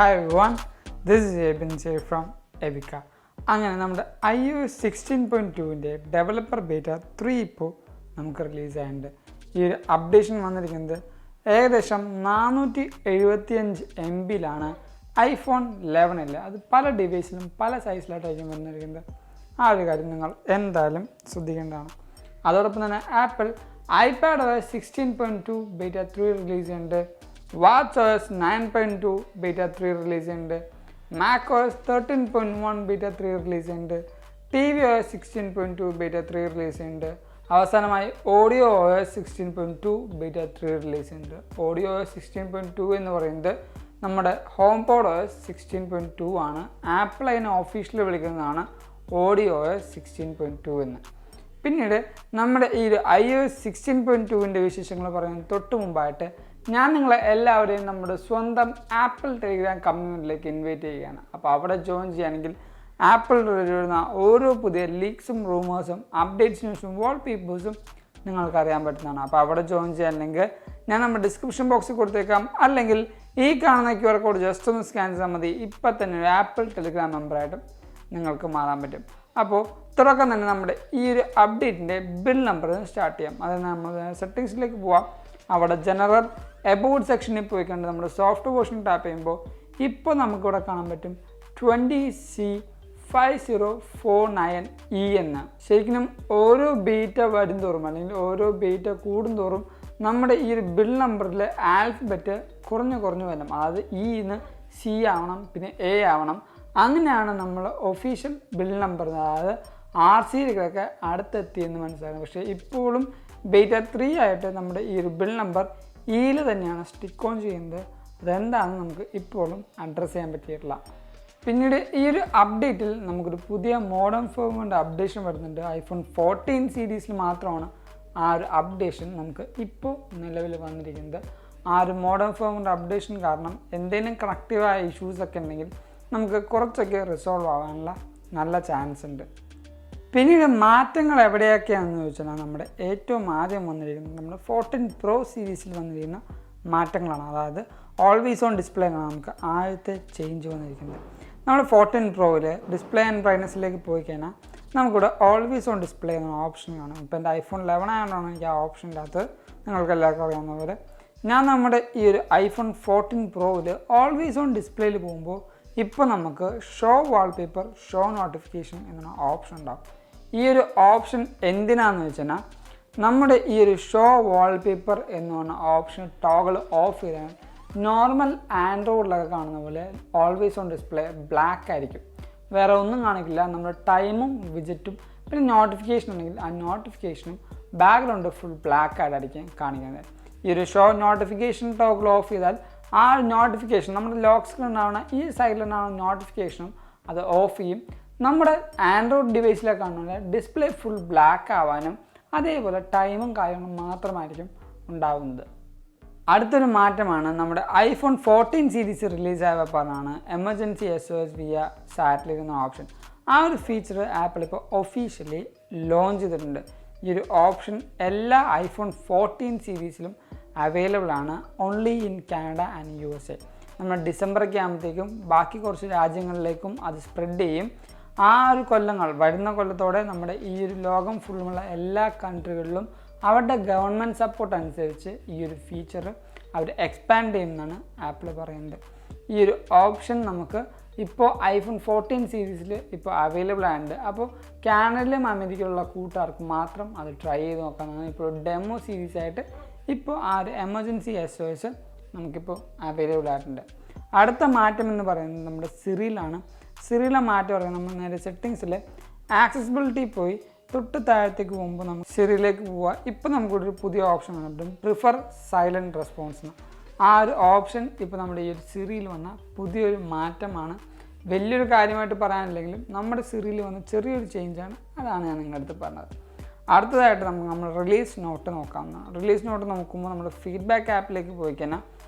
Hi everyone, this is Abin from Abika. അങ്ങനെ നമ്മുടെ iOS 16.2-ൻ്റെ developer beta 3 ഇപ്പോൾ നമുക്ക് റിലീസ് ആയിട്ടുണ്ട്. ഈ ഒരു അപ്ഡേഷൻ വന്നിരിക്കുന്നത് ഏകദേശം 475 MB-ലാണ് iPhone 11-ൽ. അത് പല ഡിവൈസിലും പല സൈസിലായിട്ടായിരിക്കും വന്നിരിക്കുന്നത്. ആ ഒരു കാര്യം നിങ്ങൾ എന്തായാലും ശ്രദ്ധിക്കേണ്ടതാണ്. അതോടൊപ്പം തന്നെ ആപ്പിൾ iPadOS 16.2 ബീറ്റ 3 റിലീസ് ചെയ്യുന്നുണ്ട്. watchOS 9.2 ബീറ്റ 3 റിലീസ് ചെയ്യുന്നുണ്ട്. macOS 13.1 ബീറ്റ 3 റിലീസ് ചെയ്യുന്നുണ്ട്. tvOS 16.2 ബീറ്റ 3 റിലീസ് ചെയ്യുന്നുണ്ട്. അവസാനമായി audiOS 16.2 ബീറ്റ 3 റിലീസ് ചെയ്യുന്നുണ്ട്. audiOS 16.2 എന്ന് പറയുന്നത് നമ്മുടെ HomePodOS 16.2 ആണ്. ആപ്പിൾ അതിനെ ഒഫീഷ്യലി വിളിക്കുന്നതാണ് audiOS 16.2 എന്ന്. പിന്നീട് നമ്മുടെ ഈ ഒരു iOS 16.2-ൻ്റെ വിശേഷങ്ങൾ പറയുന്നതിന് തൊട്ട് മുമ്പായിട്ട് ഞാൻ നിങ്ങളെ എല്ലാവരെയും നമ്മുടെ സ്വന്തം ആപ്പിൾ ടെലിഗ്രാം കമ്മ്യൂണിറ്റിയിലേക്ക് ഇൻവൈറ്റ് ചെയ്യുകയാണ്. അപ്പോൾ അവിടെ ജോയിൻ ചെയ്യുകയാണെങ്കിൽ ആപ്പിൾ വരുന്ന ഓരോ പുതിയ ലീക്സും റൂമേഴ്സും അപ്ഡേറ്റ്സ് ന്യൂസും വാൾപേപ്പേഴ്സും നിങ്ങൾക്ക് അറിയാൻ പറ്റുന്നതാണ്. അപ്പോൾ അവിടെ ജോയിൻ ചെയ്യാനെങ്കിൽ ഞാൻ നമ്മുടെ ഡിസ്ക്രിപ്ഷൻ ബോക്സിൽ കൊടുത്തേക്കാം, അല്ലെങ്കിൽ ഈ കാണുന്ന QR കോഡ് ജസ്റ്റ് ഒന്ന് സ്കാൻ ചെയ്താൽ മതി. ഇപ്പം തന്നെ ഒരു ആപ്പിൾ ടെലിഗ്രാം മെമ്പറായിട്ടും നിങ്ങൾക്ക് മാറാൻ പറ്റും. അപ്പോൾ തുടക്കം തന്നെ നമ്മുടെ ഈ ഒരു അപ്ഡേറ്റിൻ്റെ ബിൽ നമ്പർ സ്റ്റാർട്ട് ചെയ്യാം. അതായത് നമ്മൾ സെറ്റിങ്സിലേക്ക് പോവാം. അവിടെ ജനറൽ എബൌട്ട് സെക്ഷനിൽ പോയി കണ്ട് നമ്മുടെ സോഫ്റ്റ് വേർഷൻ ടാപ്പ് ചെയ്യുമ്പോൾ ഇപ്പോൾ നമുക്കിവിടെ കാണാൻ പറ്റും 20C5049E എന്ന്. ശരിക്കും ഓരോ ബീറ്റ വരും തോറും അല്ലെങ്കിൽ ഓരോ ബീറ്റ കൂടുന്തോറും നമ്മുടെ ഈ ഒരു ബിൽ നമ്പറിൽ ആൽഫബറ്റ് കുറഞ്ഞു വരണം. അതായത് ഇന്ന് C ആവണം, പിന്നെ A ആവണം. അങ്ങനെയാണ് നമ്മൾ ഒഫീഷ്യൽ ബിൽ നമ്പർ, അതായത് RCയിലേക്കൊക്കെ അടുത്തെത്തിയെന്ന് മനസ്സിലാക്കുന്നത്. പക്ഷേ ഇപ്പോഴും ബീറ്റ 3 ആയിട്ട് നമ്മുടെ ഈ ഒരു ബിൽ നമ്പർ ഇയിൽ തന്നെയാണ് സ്റ്റിക്ക് ഓൺ ചെയ്യുന്നത്. അതെന്താണെന്ന് നമുക്ക് ഇപ്പോഴും അഡ്രസ്സ് ചെയ്യാൻ പറ്റിയിട്ടില്ല. പിന്നീട് ഈ ഒരു അപ്ഡേറ്റിൽ നമുക്കൊരു പുതിയ മോഡേൺ ഫേമിൻ്റെ അപ്ഡേഷൻ വരുന്നുണ്ട്. iPhone 14 സീരീസിൽ മാത്രമാണ് ആ ഒരു അപ്ഡേഷൻ നമുക്ക് ഇപ്പോൾ നിലവിൽ വന്നിരിക്കുന്നത്. ആ ഒരു മോഡേൺ ഫേമിൻ്റെ അപ്ഡേഷൻ കാരണം എന്തെങ്കിലും കണക്റ്റീവായ ഇഷ്യൂസൊക്കെ ഉണ്ടെങ്കിൽ നമുക്ക് കുറച്ചൊക്കെ റിസോൾവ് ആവാനുള്ള നല്ല ചാൻസ് ഉണ്ട്. പിന്നീട് മാറ്റങ്ങൾ എവിടെയൊക്കെയാണെന്ന് ചോദിച്ചാൽ നമ്മുടെ ഏറ്റവും ആദ്യം വന്നിരിക്കുന്നത് നമ്മുടെ 14 Pro സീരീസിൽ വന്നിരിക്കുന്ന മാറ്റങ്ങളാണ്. അതായത് ഓൾവേസ് ഓൺ ഡിസ്പ്ലേ ആണ് നമുക്ക് ആദ്യത്തെ ചേഞ്ച് വന്നിരിക്കുന്നത്. നമ്മൾ 14 Proയിൽ ഡിസ്പ്ലേ ആൻഡ് ബ്രൈറ്റ്നസ്സിലേക്ക് പോയി കഴിഞ്ഞാൽ നമുക്കിവിടെ ഓൾവേസ് ഓൺ ഡിസ്പ്ലേ എന്ന ഓപ്ഷൻ കാണും. ഇപ്പോൾ എൻ്റെ iPhone 11 ആയതുകൊണ്ടാണ് എനിക്ക് ആ ഓപ്ഷൻ ഇല്ലാത്തത്. നിങ്ങൾക്ക് എല്ലാവർക്കും അറിയാവുന്ന പോലെ ഞാൻ നമ്മുടെ ഈ ഒരു iPhone 14 Proയിൽ ഓൾവേസ് ഓൺ ഡിസ്പ്ലേയിൽ പോകുമ്പോൾ ഇപ്പോൾ നമുക്ക് ഷോ വാൾപേപ്പർ, ഷോ നോട്ടിഫിക്കേഷൻ എന്ന ഓപ്ഷൻ ഉണ്ടാകും. ഈ ഒരു ഓപ്ഷൻ എന്തിനാണെന്ന് വെച്ചാൽ നമ്മുടെ ഈ ഒരു ഷോ വാൾപേപ്പർ എന്ന് പറഞ്ഞ ഓപ്ഷൻ ടോഗിൾ ഓഫ് ചെയ്താൽ നോർമൽ ആൻഡ്രോയിഡിലൊക്കെ കാണുന്ന പോലെ ഓൾവേസ് ഓൺ ഡിസ്പ്ലേ ബ്ലാക്ക് ആയിരിക്കും, വേറെ ഒന്നും കാണിക്കില്ല. നമ്മുടെ ടൈമും വിജിറ്റും പിന്നെ നോട്ടിഫിക്കേഷൻ ഉണ്ടെങ്കിൽ ആ നോട്ടിഫിക്കേഷനും ബാക്ക്ഗ്രൗണ്ട് ഫുൾ ബ്ലാക്ക് ആയിട്ടായിരിക്കും കാണിക്കുന്നത്. ഈ ഒരു ഷോ നോട്ടിഫിക്കേഷൻ ടോഗിൾ ഓഫ് ചെയ്താൽ ആ നോട്ടിഫിക്കേഷൻ നമ്മുടെ ലോക്ക് സ്ക്രീൻ ഉണ്ടാവുന്ന ഈ സൈഡിലുണ്ടാവുന്ന നോട്ടിഫിക്കേഷനും അത് ഓഫ് ചെയ്യും. നമ്മുടെ ആൻഡ്രോയിഡ് ഡിവൈസിലൊക്കെ കാണുന്നത് ഡിസ്പ്ലേ ഫുൾ ബ്ലാക്ക് ആവാനും അതേപോലെ ടൈമും കാര്യങ്ങളും മാത്രമായിരിക്കും ഉണ്ടാവുന്നത്. അടുത്തൊരു മാറ്റമാണ് നമ്മുടെ iPhone 14 സീരീസ് റിലീസായ പറഞ്ഞാണ് എമർജൻസി SOS വിയ സാറ്റലൈറ്റ് എന്ന ഓപ്ഷൻ. ആ ഒരു ഫീച്ചർ ആപ്പിൾ ഇപ്പോൾ ഒഫീഷ്യലി ലോഞ്ച് ചെയ്തിട്ടുണ്ട്. ഈ ഒരു ഓപ്ഷൻ എല്ലാ iPhone 14 സീരീസിലും അവൈലബിൾ ആണ്, only in Canada and USA. നമ്മൾ ഡിസംബറൊക്കെ ആകുമ്പോഴത്തേക്കും ബാക്കി കുറച്ച് രാജ്യങ്ങളിലേക്കും അത് സ്പ്രെഡ് ചെയ്യും. ആ ഒരു വരുന്ന കൊല്ലത്തോടെ നമ്മുടെ ഈ ഒരു ലോകം ഫുള്ളുമുള്ള എല്ലാ കൺട്രികളിലും അവരുടെ ഗവൺമെൻറ് സപ്പോർട്ട് അനുസരിച്ച് ഈ ഒരു ഫീച്ചർ അവർ എക്സ്പാൻഡ് ചെയ്യുമെന്നാണ് ആപ്പിൾ പറയുന്നത്. ഈ ഒരു ഓപ്ഷൻ നമുക്ക് ഇപ്പോൾ iPhone 14 സീരീസിൽ ഇപ്പോൾ അവൈലബിൾ ആയിട്ടുണ്ട്. അപ്പോൾ കാനഡയിലും അമേരിക്കയിലുള്ള കൂട്ടുകാർക്ക് മാത്രം അത് ട്രൈ ചെയ്ത് നോക്കാമെന്നാണ് ഇപ്പോൾ ഡെമോ സീരീസ് ആയിട്ട് ഇപ്പോൾ ആ ഒരു എമർജൻസി SOS നമുക്കിപ്പോൾ അവൈലബിൾ ആയിട്ടുണ്ട്. അടുത്ത മാറ്റം എന്ന് പറയുന്നത് നമ്മുടെ സിറിയിലാണ്. സിറിയിലെ മാറ്റം പറയുന്നത് നമ്മൾ നേരെ സെറ്റിങ്സിൽ ആക്സസിബിലിറ്റി പോയി തൊട്ട് താഴത്തേക്ക് പോകുമ്പോൾ നമ്മൾ സിറിയിലേക്ക് പോവുക. ഇപ്പോൾ നമുക്കൊരു പുതിയ ഓപ്ഷൻ വന്നിട്ടും പ്രിഫർ സൈലൻറ്റ് റെസ്പോൺസ് എന്ന്. ആ ഒരു ഓപ്ഷൻ ഇപ്പോൾ നമ്മുടെ ഈ ഒരു സിറിയിൽ വന്ന പുതിയൊരു മാറ്റമാണ്. വലിയൊരു കാര്യമായിട്ട് പറയാനില്ലെങ്കിലും നമ്മുടെ സിറിയിൽ വന്ന ചെറിയൊരു ചേഞ്ചാണ്. അതാണ് ഞാൻ നിങ്ങളുടെ അടുത്ത് പറഞ്ഞത്. അടുത്തതായിട്ട് നമ്മൾ റിലീസ് നോട്ട് നോക്കാവുന്നതാണ്. റിലീസ് നോട്ട് നോക്കുമ്പോൾ നമ്മുടെ ഫീഡ്ബാക്ക് ആപ്പിലേക്ക് പോയി കഴിഞ്ഞാൽ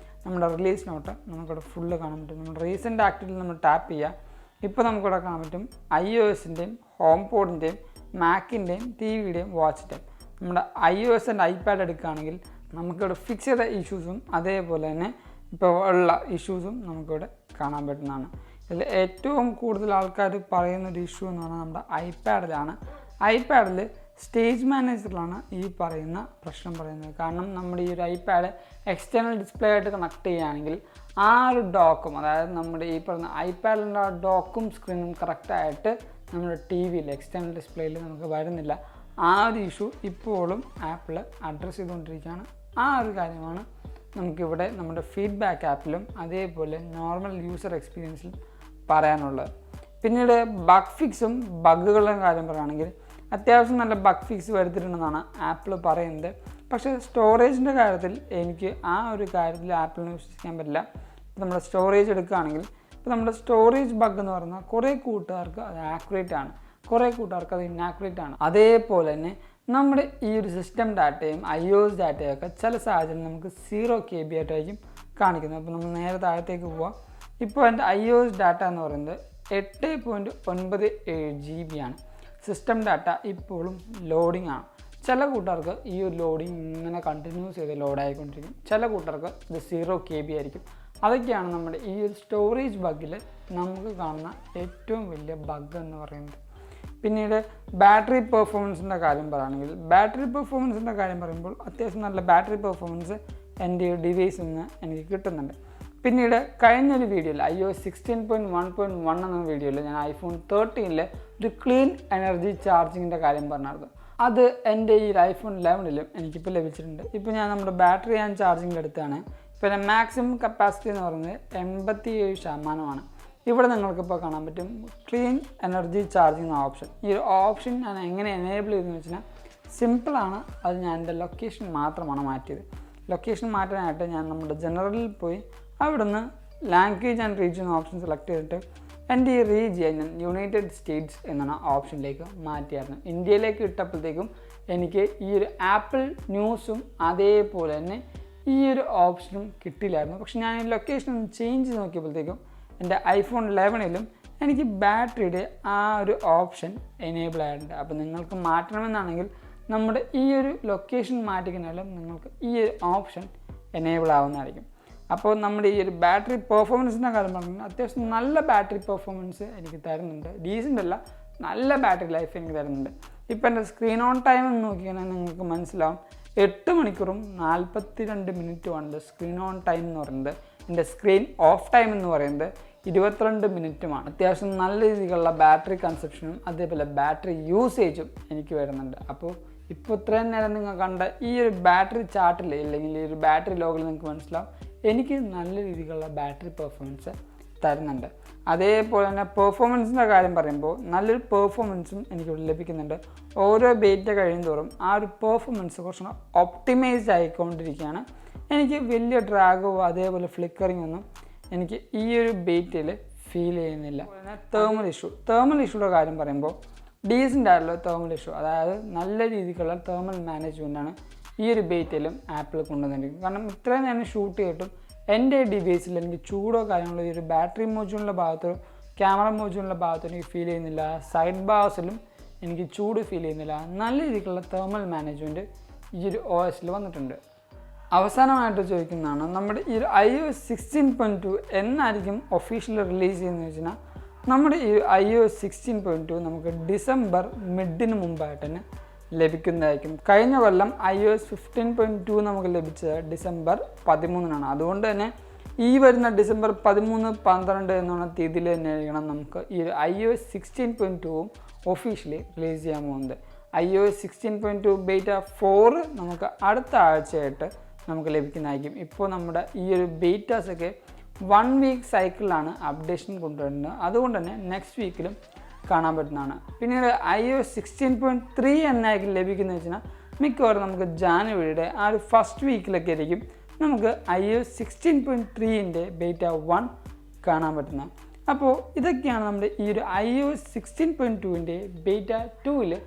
നമ്മുടെ റിലീസ് നോട്ട് നമുക്കിവിടെ ഫുള്ള് കാണാൻ പറ്റും. നമ്മൾ റീസെൻ്റ് ആക്ടിവിറ്റിയിൽ നമ്മൾ ടാപ്പ് ചെയ്യുക. ഇപ്പോൾ നമുക്കിവിടെ കാണാൻ പറ്റും iOSൻ്റെയും HomePodൻ്റെയും മാക്കിൻ്റെയും TVയുടെയും വാച്ചിൻ്റെയും. നമ്മുടെ iOS ആൻഡ് iPad എടുക്കുകയാണെങ്കിൽ നമുക്കിവിടെ ഫിക്സ് ചെയ്ത ഇഷ്യൂസും അതേപോലെ തന്നെ ഇപ്പോൾ ഉള്ള ഇഷ്യൂസും നമുക്കിവിടെ കാണാൻ പറ്റുന്നതാണ്. ഇതിൽ ഏറ്റവും കൂടുതൽ ആൾക്കാർ പറയുന്നൊരു ഇഷ്യൂ എന്ന് പറഞ്ഞാൽ നമ്മുടെ ഐപാഡിലാണ്. ഐപാഡിൽ സ്റ്റേജ് മാനേജറിലാണ് ഈ പറയുന്ന പ്രശ്നം പറയുന്നത്. കാരണം നമ്മുടെ ഈ ഒരു ഐപാഡ് എക്സ്റ്റേണൽ ഡിസ്പ്ലേ ആയിട്ട് കണക്ട് ചെയ്യുകയാണെങ്കിൽ ആ ഒരു ഡോക്കും, അതായത് നമ്മുടെ ഈ പറയുന്ന ഐപാഡിൻ്റെ ആ ഡോക്കും സ്ക്രീനും കറക്റ്റായിട്ട് നമ്മുടെ ടി വിയിൽ എക്സ്റ്റേണൽ ഡിസ്പ്ലേയിൽ നമുക്ക് വരുന്നില്ല. ആ ഒരു ഇഷ്യൂ ഇപ്പോഴും ആപ്പിൾ അഡ്രസ്സ് ചെയ്തുകൊണ്ടിരിക്കുകയാണ്. ആ ഒരു കാര്യമാണ് നമുക്കിവിടെ നമ്മുടെ ഫീഡ്ബാക്ക് ആപ്പിലും അതേപോലെ നോർമൽ യൂസർ എക്സ്പീരിയൻസിലും പറയാനുള്ളത്. പിന്നീട് ബഗ് ഫിക്സും ബഗ്ഗുകളുടെ കാര്യം പറയുകയാണെങ്കിൽ അത്യാവശ്യം നല്ല ബഗ് ഫിക്സ് വരുത്തിയിട്ടുണ്ടെന്നാണ് ആപ്പിൾ പറയുന്നത്. പക്ഷേ സ്റ്റോറേജിൻ്റെ കാര്യത്തിൽ എനിക്ക് ആ ഒരു കാര്യത്തിൽ ആപ്പിളിനെ വിശ്വസിക്കാൻ പറ്റില്ല. നമ്മുടെ സ്റ്റോറേജ് എടുക്കുകയാണെങ്കിൽ ഇപ്പോൾ നമ്മുടെ സ്റ്റോറേജ് ബഗ് എന്ന് പറഞ്ഞാൽ കുറേ കൂട്ടുകാർക്ക് അത് ആക്യുറേറ്റ് ആണ്, കുറേ കൂട്ടുകാർക്ക് അത് ഇന്നാക്യുറേറ്റ് ആണ്. അതേപോലെ തന്നെ നമ്മുടെ ഈ ഒരു സിസ്റ്റം ഡാറ്റയും iOS ഡാറ്റയും ഒക്കെ ചില സാഹചര്യം നമുക്ക് 0 KB ആയിട്ടായിരിക്കും കാണിക്കുന്നത്. അപ്പോൾ നമ്മൾ നേരെ താഴത്തേക്ക് പോവാം. ഇപ്പോൾ എൻ്റെ iOS ഡാറ്റ എന്ന് പറയുന്നത് 8.97 GB ആണ്. സിസ്റ്റം ഡാറ്റ ഇപ്പോഴും ലോഡിംഗ് ആണ്. ചില കൂട്ടുകാർക്ക് ഈ ഒരു ലോഡിങ് ഇങ്ങനെ കണ്ടിന്യൂസ് ചെയ്ത് ലോഡായിക്കൊണ്ടിരിക്കും. ചില കൂട്ടുകാർക്ക് ഇത് 0 KB ആയിരിക്കും. അതൊക്കെയാണ് നമ്മുടെ ഈ ഒരു സ്റ്റോറേജ് ബഗ്ഗിൽ നമുക്ക് കാണുന്ന ഏറ്റവും വലിയ ബഗ് എന്ന് പറയുന്നത്. പിന്നീട് ബാറ്ററി പെർഫോമൻസിൻ്റെ കാര്യം പറയുകയാണെങ്കിൽ പറയുമ്പോൾ അത്യാവശ്യം നല്ല ബാറ്ററി പെർഫോമൻസ് എൻ്റെ ഡിവൈസിൽ നിന്ന് എനിക്ക് കിട്ടുന്നുണ്ട്. പിന്നീട് കഴിഞ്ഞൊരു വീഡിയോയിൽ iOS 16.1.1 എന്ന വീഡിയോയിൽ ഞാൻ iPhone 13 ഒരു ക്ലീൻ എനർജി ചാർജിങ്ങിൻ്റെ കാര്യം പറഞ്ഞായിരുന്നു. അത് എൻ്റെ ഈ iPhone 11 എനിക്കിപ്പോൾ ലഭിച്ചിട്ടുണ്ട്. ഇപ്പോൾ ഞാൻ നമ്മുടെ ബാറ്ററി ആൻഡ് ചാർജിങ്ങിൻ്റെ അടുത്താണ്. പിന്നെ മാക്സിമം കപ്പാസിറ്റി എന്ന് പറയുന്നത് 87%. ഇവിടെ നിങ്ങൾക്കിപ്പോൾ കാണാൻ പറ്റും ക്ലീൻ എനർജി ചാർജിങ് ഓപ്ഷൻ. ഈ ഒരു ഓപ്ഷൻ ഞാൻ എങ്ങനെ എനേബിൾ ചെയ്തെന്ന് വെച്ചാൽ സിമ്പിളാണ്. അത് ഞാൻ എൻ്റെ ലൊക്കേഷൻ മാത്രമാണ് മാറ്റിയത്. ലൊക്കേഷൻ മാറ്റാനായിട്ട് ഞാൻ നമ്മുടെ ജനറലിൽ പോയി അവിടുന്ന് language and region option select ചെയ്തിട്ട് എൻ്റെ ഈ റീജിയൻ ഞാൻ യുണൈറ്റഡ് സ്റ്റേറ്റ്സ് എന്ന ഓപ്ഷനിലേക്ക് മാറ്റിയായിരുന്നു. ഇന്ത്യയിലേക്ക് ഇട്ടപ്പോഴത്തേക്കും എനിക്ക് ഈ ഒരു ആപ്പിൾ ന്യൂസും അതേപോലെ തന്നെ ഈ ഒരു ഓപ്ഷനും കിട്ടിയില്ലായിരുന്നു. പക്ഷെ ഞാൻ ഈ ലൊക്കേഷൻ ചേഞ്ച് ചെയ്ത് നോക്കിയപ്പോഴത്തേക്കും എൻ്റെ iPhone 11 എനിക്ക് ബാറ്ററിയുടെ ആ ഒരു ഓപ്ഷൻ എനേബിൾ ആയിട്ടുണ്ട്. അപ്പോൾ നിങ്ങൾക്ക് മാറ്റണമെന്നാണെങ്കിൽ നമ്മുടെ ഈ ഒരു ലൊക്കേഷൻ മാറ്റിക്കഴിഞ്ഞാലും നിങ്ങൾക്ക് ഈ ഒരു ഓപ്ഷൻ എനേബിൾ ആവുന്നതായിരിക്കും. അപ്പോൾ നമ്മുടെ ഈ ഒരു ബാറ്ററി പെർഫോമൻസിൻ്റെ കാര്യം പറഞ്ഞാൽ അത്യാവശ്യം നല്ല ബാറ്ററി പെർഫോമൻസ് എനിക്ക് തരുന്നുണ്ട്. ഡീസൻ്റ് അല്ല, നല്ല ബാറ്ററി ലൈഫ് എനിക്ക് തരുന്നുണ്ട്. ഇപ്പോൾ എൻ്റെ സ്ക്രീൻ ഓൺ ടൈം എന്ന് നോക്കിക്കഴിഞ്ഞാൽ നിങ്ങൾക്ക് മനസ്സിലാവും 8 മണിക്കൂറും 42 മിനിറ്റുമാണ് സ്ക്രീൻ ഓൺ ടൈം എന്ന് പറയുന്നത്. എൻ്റെ സ്ക്രീൻ ഓഫ് ടൈം എന്ന് പറയുന്നത് 22 മിനിറ്റുമാണ്. അത്യാവശ്യം നല്ല രീതിയിലുള്ള ബാറ്ററി കൺസപ്ഷനും അതേപോലെ ബാറ്ററി യൂസേജും എനിക്ക് വരുന്നുണ്ട്. അപ്പോൾ ഇപ്പോൾ ഇത്രയും നേരം നിങ്ങൾ കണ്ട ഈ ഒരു ബാറ്ററി ചാർട്ടിൽ അല്ലെങ്കിൽ ഈ ഒരു ബാറ്ററി ലോഗിൽ നിങ്ങൾക്ക് മനസ്സിലാവും എനിക്ക് നല്ല രീതിയിലുള്ള ബാറ്ററി പെർഫോമൻസ് തരുന്നുണ്ട്. അതേപോലെ തന്നെ പെർഫോമൻസിൻ്റെ കാര്യം പറയുമ്പോൾ നല്ലൊരു പെർഫോമൻസും എനിക്ക് ലഭിക്കുന്നുണ്ട്. ഓരോ ബീറ്റ കഴിയുന്തോറും ആ ഒരു പെർഫോമൻസ് കുറച്ചുകൂടെ ഒപ്റ്റിമൈസ്ഡ് ആയിക്കൊണ്ടിരിക്കുകയാണ്. എനിക്ക് വലിയ ഡ്രാഗോ അതേപോലെ ഫ്ലിക്കറിംഗ് ഒന്നും എനിക്ക് ഈ ഒരു ബീറ്റയിൽ ഫീൽ ചെയ്യുന്നില്ല. തേർമൽ ഇഷ്യൂയുടെ കാര്യം പറയുമ്പോൾ ഡീസൻ്റ് ആയിട്ടുള്ള തേർമൽ ഇഷ്യൂ, അതായത് നല്ല രീതിക്കുള്ള തേർമൽ മാനേജ്മെൻറ്റാണ് ഈ ഒരു ബീറ്റയിലും ആപ്പിൾ കൊണ്ടുവന്നിരിക്കുന്നത്. കാരണം ഇത്രയും ഞാൻ ഷൂട്ട് ചെയ്തിട്ടും എൻ്റെ ഡിവൈസിൽ എനിക്ക് ചൂടോ കാര്യങ്ങളോ ഈ ഒരു ബാറ്ററി മോഡ്യൂളിൻ്റെ ഭാഗത്തോ ക്യാമറ മോഡ്യൂളിൻ്റെ ഭാഗത്തോ എനിക്ക് ഫീൽ ചെയ്യുന്നില്ല. സൈഡ് ബാസിലും എനിക്ക് ചൂട് ഫീൽ ചെയ്യുന്നില്ല. നല്ല രീതിക്കുള്ള തേർമൽ മാനേജ്മെൻറ്റ് ഈ ഒരു OS വന്നിട്ടുണ്ട്. അവസാനമായിട്ട് ചോദിക്കുന്നതാണ് നമ്മുടെ ഈ ഒരു iOS 16.2 എന്നായിരിക്കും ഒഫീഷ്യലി റിലീസ് ചെയ്യുന്നത് വെച്ചാൽ നമ്മുടെ ഈ iOS 16.2 നമുക്ക് ഡിസംബർ മിഡിന് മുമ്പായിട്ട് തന്നെ ലഭിക്കുന്നതായിരിക്കും. കഴിഞ്ഞ കൊല്ലം iOS 15.2 നമുക്ക് ലഭിച്ചത് ഡിസംബർ 13 അതുകൊണ്ട് തന്നെ ഈ വരുന്ന ഡിസംബർ 13, 12 എന്നുള്ള തീയതിയിൽ തന്നെ ആയിരിക്കണം നമുക്ക് ഈ iOS 16.2 ഒഫീഷ്യലി റിലീസ് ചെയ്യാൻ പോകുന്നത്. iOS 16.2 ബീറ്റ 4 നമുക്ക് അടുത്ത ആഴ്ചയായിട്ട് നമുക്ക് ലഭിക്കുന്നതായിരിക്കും. ഇപ്പോൾ നമ്മുടെ ഈ ഒരു ബീറ്റാസൊക്കെ 1 വീക്ക് സൈക്കിളിലാണ് അപ്ഡേഷൻ കൊണ്ടുവരുന്നത്. അതുകൊണ്ട് തന്നെ നെക്സ്റ്റ് വീക്കിലും കാണാൻ പറ്റുന്നതാണ്. പിന്നീട് iOS 16.3 എന്നായിരിക്കും ലഭിക്കുന്നത് വെച്ചാൽ മിക്കവാറും നമുക്ക് ജാനുവരിയുടെ ആ ഒരു ഫസ്റ്റ് വീക്കിലൊക്കെ ആയിരിക്കും നമുക്ക് iOS 16.3 ബീറ്റ 1 കാണാൻ പറ്റുന്നത്. അപ്പോൾ ഇതൊക്കെയാണ് നമ്മുടെ ഈ ഒരു iOS 16.2 ബീറ്റ 2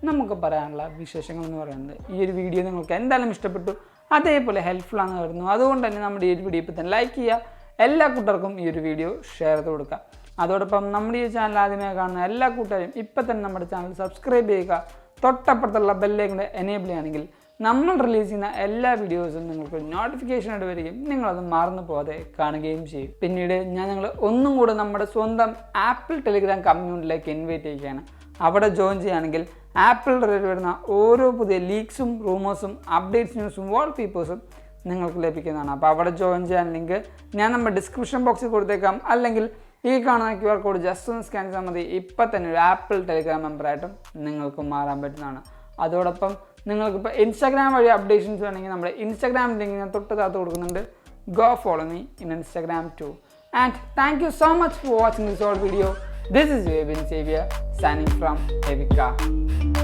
നമുക്ക് പറയാനുള്ള വിശേഷങ്ങൾ എന്ന് പറയുന്നത്. ഈ ഒരു വീഡിയോ നിങ്ങൾക്ക് എന്തായാലും ഇഷ്ടപ്പെട്ടു, അതേപോലെ ഹെൽപ്ഫുൾ ആണെന്ന് കരുതുന്നു. അതുകൊണ്ട് തന്നെ നമ്മുടെ ഈ ഒരു വീഡിയോ ഇപ്പോൾ തന്നെ ലൈക്ക് ചെയ്യുക, എല്ലാ കൂട്ടർക്കും ഈ ഒരു വീഡിയോ ഷെയർ ചെയ്ത് കൊടുക്കുക. അതോടൊപ്പം നമ്മുടെ ഈ ചാനൽ ആദ്യമായി കാണുന്ന എല്ലാ കൂട്ടുകാരും ഇപ്പം തന്നെ നമ്മുടെ ചാനൽ സബ്സ്ക്രൈബ് ചെയ്യുക. തൊട്ടപ്പുറത്തുള്ള ബെല്ലൈക്കൺ എനേബിൾ ചെയ്യുകയാണെങ്കിൽ നമ്മൾ റിലീസ് ചെയ്യുന്ന എല്ലാ വീഡിയോസും നിങ്ങൾക്ക് നോട്ടിഫിക്കേഷൻ ആയിട്ട് വരികയും നിങ്ങളത് മറന്നു പോകാതെ കാണുകയും ചെയ്യും. പിന്നീട് ഞാൻ നിങ്ങൾ ഒന്നും കൂടെ നമ്മുടെ സ്വന്തം ആപ്പിൾ ടെലിഗ്രാം കമ്മ്യൂണിറ്റിയിലേക്ക് ഇൻവൈറ്റ് ചെയ്യുകയാണ്. അവിടെ ജോയിൻ ചെയ്യുകയാണെങ്കിൽ ആപ്പിൾ റിലേറ്റഡ് വരുന്ന ഓരോ പുതിയ ലീക്സും റൂമേഴ്സും അപ്ഡേറ്റ്സ് ന്യൂസും വാൾപേപ്പേഴ്സും നിങ്ങൾക്ക് ലഭിക്കുന്നതാണ്. അപ്പോൾ അവിടെ ജോയിൻ ചെയ്യാൻ ലിങ്ക് ഞാൻ നമ്മുടെ ഡിസ്ക്രിപ്ഷൻ ബോക്സിൽ കൊടുത്തേക്കാം, അല്ലെങ്കിൽ ഈ കാണുന്ന QR കോഡ് ജസ്റ്റ് ഒന്ന് സ്കാൻ ചെയ്താൽ മതി. ഇപ്പം തന്നെ ഒരു ആപ്പിൾ ടെലിഗ്രാം മെമ്പറായിട്ടും നിങ്ങൾക്ക് മാറാൻ പറ്റുന്നതാണ്. അതോടൊപ്പം നിങ്ങൾക്കിപ്പോൾ ഇൻസ്റ്റാഗ്രാം വഴി അപ്ഡേഷൻസ് വേണമെങ്കിൽ നമ്മുടെ ഇൻസ്റ്റാഗ്രാം ലിങ്ക് ഞാൻ തൊട്ട് താത്ത് കൊടുക്കുന്നുണ്ട്. Go follow me in Instagram too. And thank you so much for watching this whole video. This is Abin Xavier signing from Evika.